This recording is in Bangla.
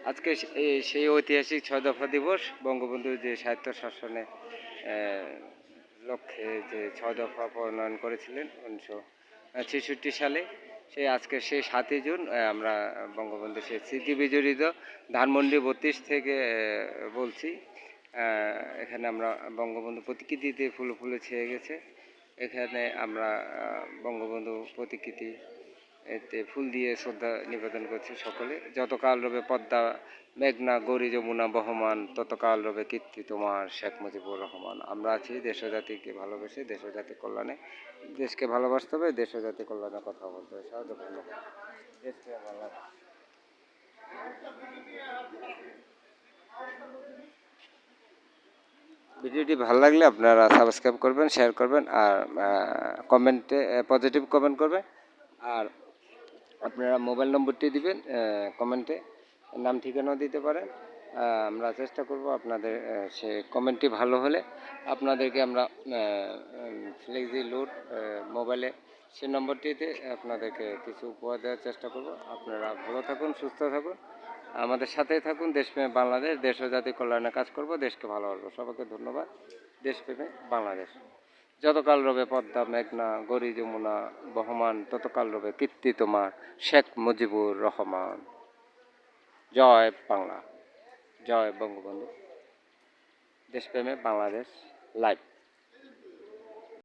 আজকে সেই ঐতিহাসিক ৬ দফা দিবস, বঙ্গবন্ধু যে সাহিত্য শাসনে লক্ষ্যে যে ৬ দফা প্রণয়ন করেছিলেন ১৯৬৬ সালে, সেই ৭ই জুন আমরা বঙ্গবন্ধু সেই স্মৃতি বিজড়িত ধানমন্ডি ৩২ থেকে বলছি। এখানে আমরা বঙ্গবন্ধু প্রতিকৃতিতে ফুলে ফুলে ছেয়ে গেছে। এখানে আমরা বঙ্গবন্ধু প্রতিকৃতি এতে ফুল দিয়ে শ্রদ্ধা নিবেদন করছি সকলে। যতকাল রবে পদ্মা মেঘনা গৌরী যমুনা বহমান, ততকাল রবে কীর্তি তোমার শেখ মুজিবুর রহমান। আমরা আছি দেশ জাতিকে ভালোবেসে, দেশ জাতির কল্যাণে। দেশকে ভালোবাসতে হবে, দেশ জাতির কল্যাণে কথা বলতে হবে। সাহায্য করবো দেশকে ভালো। ভিডিওটি ভালো লাগলে আপনারা সাবস্ক্রাইব করবেন, শেয়ার করবেন, আর কমেন্টে পজিটিভ কমেন্ট করবেন। আর আপনারা মোবাইল নম্বরটি দিবেন কমেন্টে, নাম ঠিকানাও দিতে পারেন। আমরা চেষ্টা করব আপনাদের সে কমেন্টটি ভালো হলে আপনাদেরকে আমরা ফ্লেক্সি লোড মোবাইলে সে নম্বরটিতে আপনাদেরকে কিছু উপহার দেওয়ার চেষ্টা করব। আপনারা ভালো থাকুন, সুস্থ থাকুন, আমাদের সাথেই থাকুন। দেশপ্রেমে বাংলাদেশ, দেশ ও জাতির কল্যাণে কাজ করব, দেশকে ভালোবাসবো। সবাইকে ধন্যবাদ। দেশপ্রেমে বাংলাদেশ। যতকাল রবে পদ্মা মেঘনা গৌরী যমুনা বহমান, ততকাল রবে কীর্তি তোমার শেখ মুজিবুর রহমান। জয় বাংলা, জয় বঙ্গবন্ধু। দেশপ্রেমে বাংলাদেশ লাইভ।